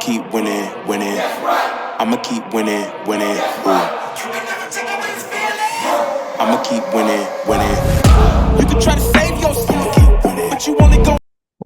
keep winning, winning. I'ma keep winning, winning. Ooh. I'ma keep winning, winning. You can try to save yourself, but you only go.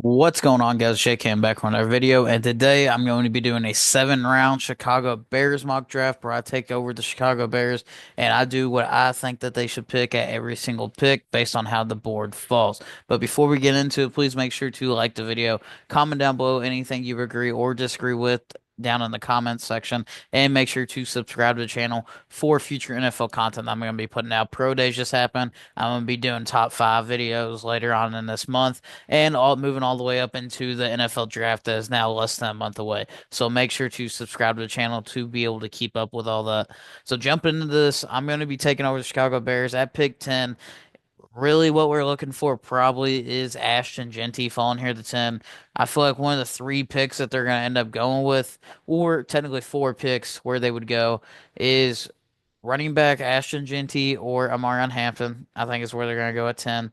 What's going on, guys? Jake Cam back with another video, and today I'm going to be doing a 7-round Chicago Bears mock draft where I take over the Chicago Bears and I do what I think that they should pick at every single pick based on how the board falls. But before we get into it, please make sure to like the video, comment down below anything you agree or disagree with down in the comments section, and make sure to subscribe to the channel for future NFL content I'm going to be putting out. Pro days just happened. I'm going to be doing top 5 videos later on in this month and moving all the way up into the NFL draft that is now less than a month away. So make sure to subscribe to the channel to be able to keep up with all that. So jump into this. I'm going to be taking over the Chicago Bears at pick 10. Really, what we're looking for probably is Ashton Jeanty falling here to 10. I feel like one of the 3 picks that they're going to end up going with, or technically 4 picks where they would go, is running back Ashton Jeanty or Amarion Hampton. I think is where they're going to go at 10,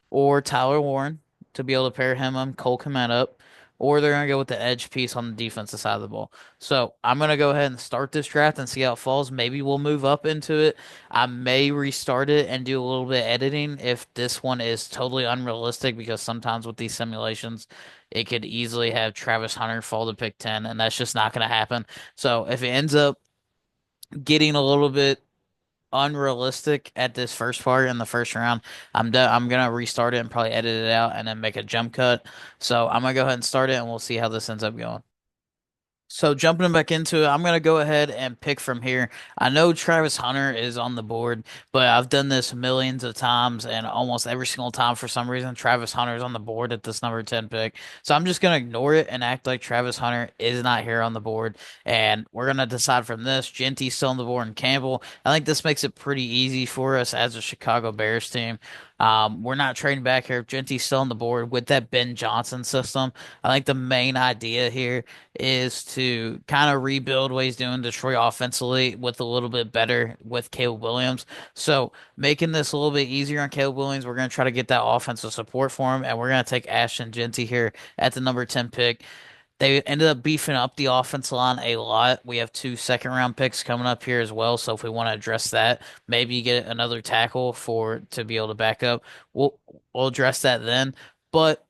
or Tyler Warren to be able to pair him and Cole Kmet up, or they're going to go with the edge piece on the defensive side of the ball. So I'm going to go ahead and start this draft and see how it falls. Maybe we'll move up into it. I may restart it and do a little bit of editing if this one is totally unrealistic, because sometimes with these simulations, it could easily have Travis Hunter fall to pick 10, and that's just not going to happen. So if it ends up getting a little bit unrealistic at this first part in the first round, I'm gonna restart it and probably edit it out and then make a jump cut. So I'm gonna go ahead and start it and we'll see how this ends up going. So jumping back into it, I'm gonna go ahead and pick from here. I know Travis Hunter is on the board, but I've done this millions of times, and almost every single time for some reason Travis Hunter is on the board at this number 10 pick. So I'm just gonna ignore it and act like Travis Hunter is not here on the board, and we're gonna decide from this. Genty's still on the board, and Campbell. I think this makes it pretty easy for us as a Chicago Bears team. We're not trading back here. If Genty's still on the board with that Ben Johnson system, I think the main idea here is to kind of rebuild what he's doing Detroit offensively with a little bit better with Caleb Williams. So making this a little bit easier on Caleb Williams, we're going to try to get that offensive support for him, and we're going to take Ashton Jeanty here at the number 10 pick. They ended up beefing up the offensive line a lot. We have 2 second-round picks coming up here as well. So if we want to address that, maybe get another tackle for to be able to back up. We'll address that then. But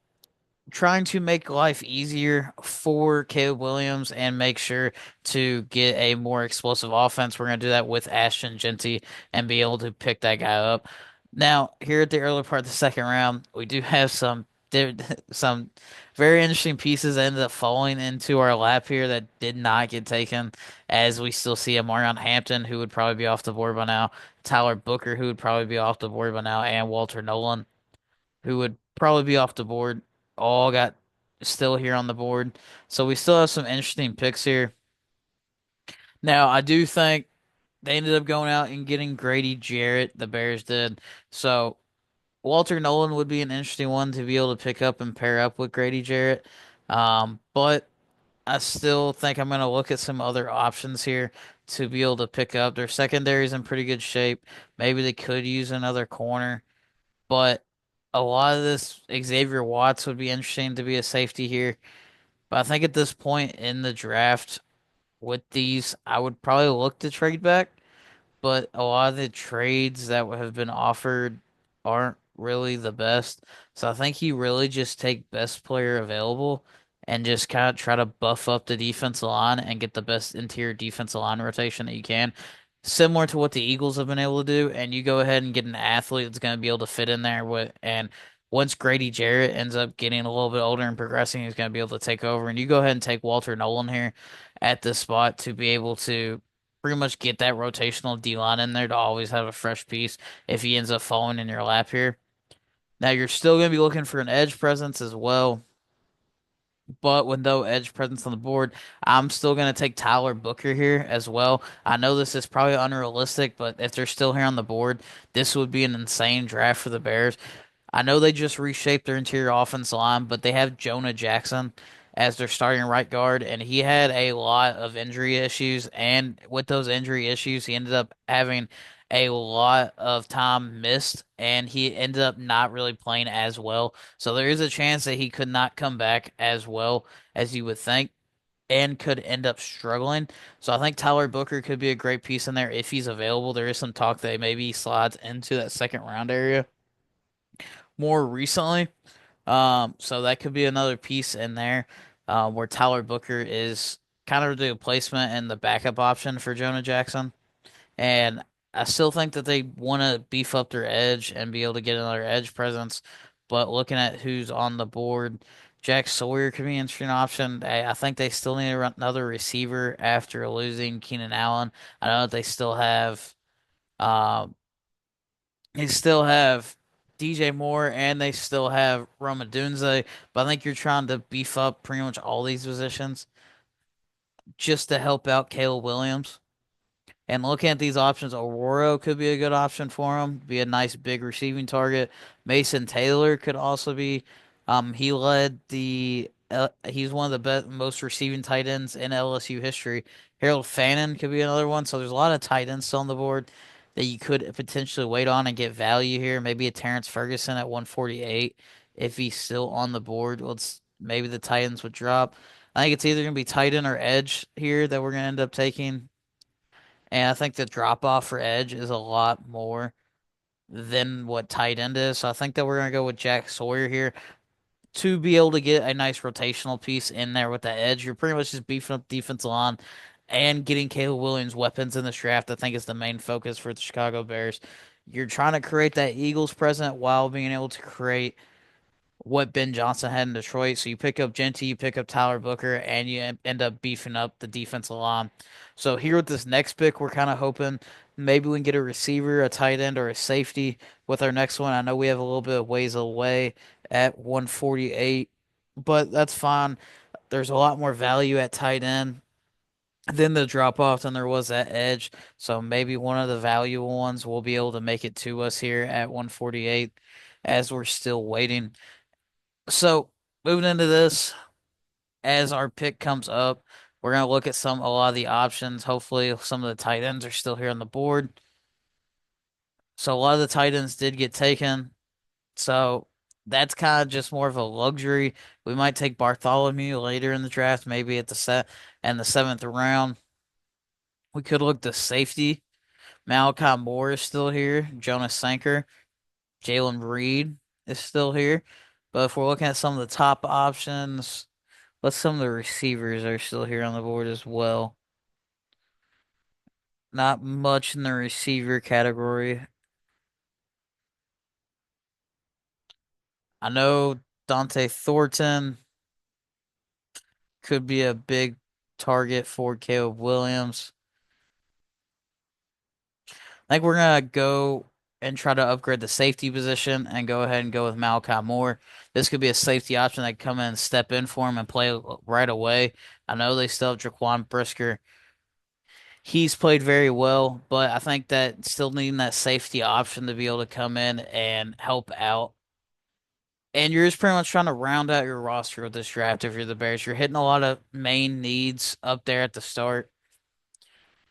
trying to make life easier for Caleb Williams and make sure to get a more explosive offense, we're going to do that with Ashton Jeanty and be able to pick that guy up. Now, here at the early part of the second round, we do have some very interesting pieces that ended up falling into our lap here that did not get taken, as we still see a Marion Hampton, who would probably be off the board by now, Tyler Booker, who would probably be off the board by now, and Walter Nolan, who would probably be off the board, all got still here on the board. So we still have some interesting picks here. Now, I do think they ended up going out and getting Grady Jarrett, the Bears did. So Walter Nolan would be an interesting one to be able to pick up and pair up with Grady Jarrett. But I still think I'm going to look at some other options here to be able to pick up. Their secondary is in pretty good shape. Maybe they could use another corner. But a lot of this Xavier Watts would be interesting to be a safety here. But I think at this point in the draft with these, I would probably look to trade back. But a lot of the trades that have been offered aren't really the best. So I think you really just take best player available and just kind of try to buff up the defensive line and get the best interior defensive line rotation that you can. Similar to what the Eagles have been able to do, and you go ahead and get an athlete that's going to be able to fit in there with, and once Grady Jarrett ends up getting a little bit older and progressing, he's going to be able to take over. And you go ahead and take Walter Nolan here at this spot to be able to pretty much get that rotational D line in there to always have a fresh piece if he ends up falling in your lap here. Now you're still going to be looking for an edge presence as well, but with no edge presence on the board, I'm still going to take Tyler Booker here as well. I know this is probably unrealistic, but if they're still here on the board, this would be an insane draft for the Bears. I know they just reshaped their interior offense line, but they have Jonah Jackson as their starting right guard, and he had a lot of injury issues. And with those injury issues, he ended up having a lot of time missed, and he ended up not really playing as well. So there is a chance that he could not come back as well as you would think. and could end up struggling. So I think Tyler Booker could be a great piece in there if he's available. There is some talk that maybe he slides into that second round area more recently. So that could be another piece in there, where Tyler Booker is kind of the replacement and the backup option for Jonah Jackson. And I still think that they want to beef up their edge and be able to get another edge presence. But looking at who's on the board, Jack Sawyer could be an interesting option. I think they still need another receiver after losing Keenan Allen. I know that um, they still have DJ Moore and they still have Roma Dunze, but I think you're trying to beef up pretty much all these positions just to help out Caleb Williams. And looking at these options, Aurora could be a good option for him, be a nice big receiving target. Mason Taylor could also be. He led the. He's one of the best, most receiving tight ends in LSU history. Harold Fannin could be another one. So there's a lot of tight ends still on the board that you could potentially wait on and get value here. Maybe a Terrence Ferguson at 148 if he's still on the board. Let's maybe the Titans would drop. I think it's either gonna be tight end or edge here that we're gonna end up taking. And I think the drop off for edge is a lot more than what tight end is. So I think that we're going to go with Jack Sawyer here to be able to get a nice rotational piece in there with the edge. You're pretty much just beefing up defensive line and getting Caleb Williams weapons in this draft. I think is the main focus for the Chicago Bears. You're trying to create that Eagles present while being able to create what Ben Johnson had in Detroit. So you pick up Genty, you pick up Tyler Booker, and you end up beefing up the defensive line. So here with this next pick, we're kind of hoping maybe we can get a receiver, a tight end, or a safety with our next one. I know we have a little bit of ways away at 148, but that's fine. There's a lot more value at tight end than the drop off than there was at edge. So maybe one of the valuable ones will be able to make it to us here at 148 as we're still waiting. So moving into this, as our pick comes up, we're gonna look at a lot of the options. Hopefully, some of the tight ends are still here on the board. So a lot of the tight ends did get taken. So that's kind of just more of a luxury. We might take Bartholomew later in the draft, maybe at the seventh round. We could look to safety. Malachi Moore is still here. Jonas Sanker, Jalen Reed is still here. But if we're looking at some of the top options. But some of the receivers are still here on the board as well. Not much in the receiver category. I know Dante Thornton could be a big target for Caleb Williams. I think we're gonna go and try to upgrade the safety position and go ahead and go with Malachi Moore. This could be a safety option that come in and step in for him and play right away. I know they still have Jaquan Brisker. He's played very well, but I think that still needing that safety option to be able to come in and help out. And you're just pretty much trying to round out your roster with this draft if you're the Bears. You're hitting a lot of main needs up there at the start,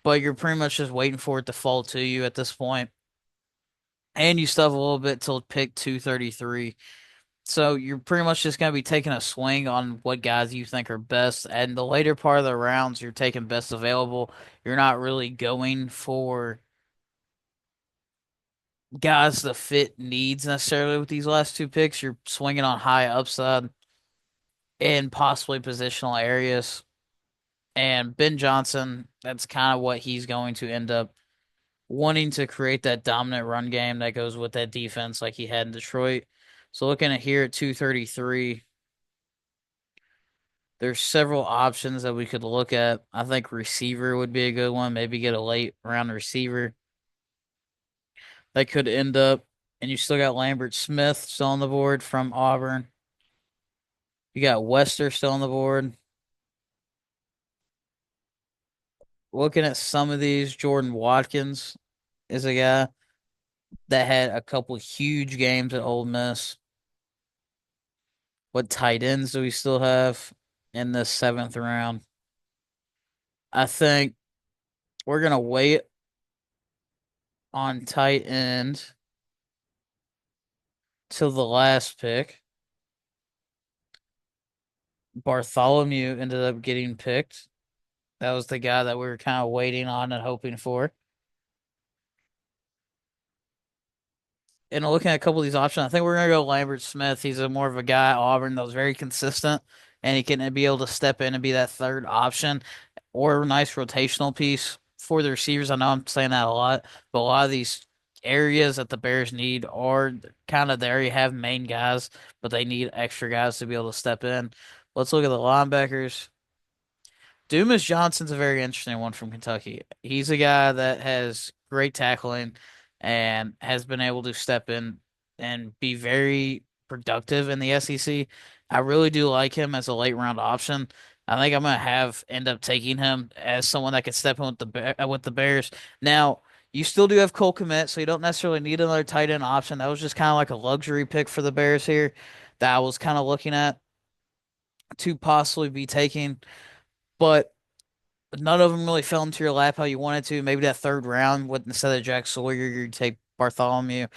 but you're pretty much just waiting for it to fall to you at this point. And you still have a little bit till pick 233. So you're pretty much just going to be taking a swing on what guys you think are best. And the later part of the rounds, you're taking best available. You're not really going for guys to fit needs necessarily with these last two picks. You're swinging on high upside in possibly positional areas. And Ben Johnson, that's kind of what he's going to end up wanting to create that dominant run game that goes with that defense like he had in Detroit. So looking at here at 233, there's several options that we could look at. I think receiver would be a good one. Maybe get a late round receiver that could end up. And you still got Lambert Smith still on the board from Auburn. You got Wester still on the board. Looking at some of these, Jordan Watkins is a guy that had a couple huge games at Ole Miss. What tight ends do we still have in the seventh round? I think we're gonna wait on tight end till the last pick. Bartholomew ended up getting picked. That was the guy that we were kind of waiting on and hoping for. And looking at a couple of these options, I think we're gonna go Lambert Smith. He's a more of a guy at Auburn that was very consistent, and he can be able to step in and be that third option or a nice rotational piece for the receivers. I know I'm saying that a lot, but a lot of these areas that the Bears need are kind of there. You have main guys, but they need extra guys to be able to step in. Let's look at the linebackers. Dumas Johnson's a very interesting one from Kentucky. He's a guy that has great tackling and has been able to step in and be very productive in the SEC. I really do like him as a late round option. I think I'm gonna have end up taking him as someone that could step in with the Bears. Now, you still do have Cole Kmet, so you don't necessarily need another tight end option. That was just kind of like a luxury pick for the Bears here that I was kind of looking at to possibly be taking. But none of them really fell into your lap how you wanted to. Maybe that third round, with instead of Jack Sawyer, you take Bartholomew,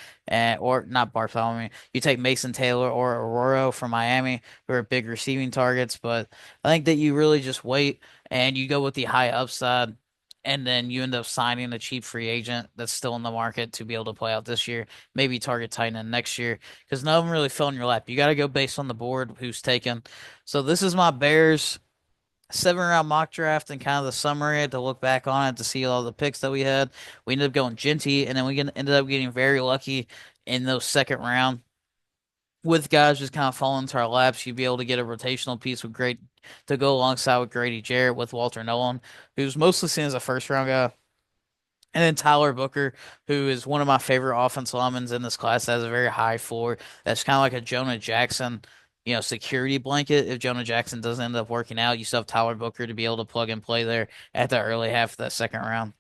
or not Bartholomew. You take Mason Taylor or Aurora from Miami, who are big receiving targets. But I think that you really just wait and you go with the high upside, and then you end up signing a cheap free agent that's still in the market to be able to play out this year. Maybe target tight end next year because none of them really fell in your lap. You got to go based on the board who's taken. So this is my Bears 7 round mock draft and kind of the summary to look back on it to see all the picks that we had. We ended up going Genty, and then we ended up getting very lucky in those second round with guys just kind of falling into our laps. You'd be able to get a rotational piece with great to go alongside with Grady Jarrett with Walter Nolan, who's mostly seen as a first round guy. And then Tyler Booker, who is one of my favorite offensive linemen in this class, that has a very high floor. That's kind of like a Jonah Jackson, security blanket. If Jonah Jackson doesn't end up working out, you still have Tyler Booker to be able to plug and play there at the early half of that second round.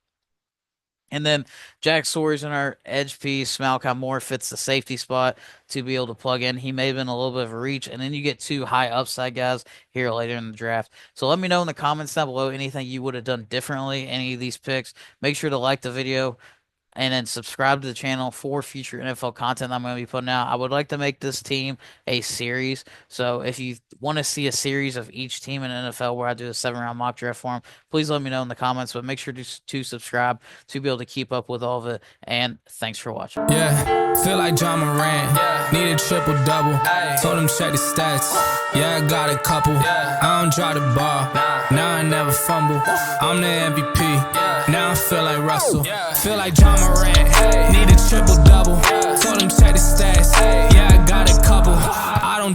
And then Jack Sawyer's in our edge piece. Malcolm Moore fits the safety spot to be able to plug in. He may have been a little bit of a reach. And then you get two high upside guys here later in the draft. So let me know in the comments down below anything you would have done differently, any of these picks. Make sure to like the video and then subscribe to the channel for future NFL content I'm going to be putting out. I would like to make this team a series. So if you want to see a series of each team in NFL where I do a 7 round mock draft for them, please let me know in the comments. But make sure to subscribe to be able to keep up with all of it. And thanks for watching. Yeah, feel like John Moran. Need a triple double. Told him check the stats. Yeah, I got a couple. I don't drop the ball. Now I never fumble. I'm the MVP. Now I feel like Russell. Feel like John Moran. Need a triple double. Told him check the stats. Yeah, I got a couple. I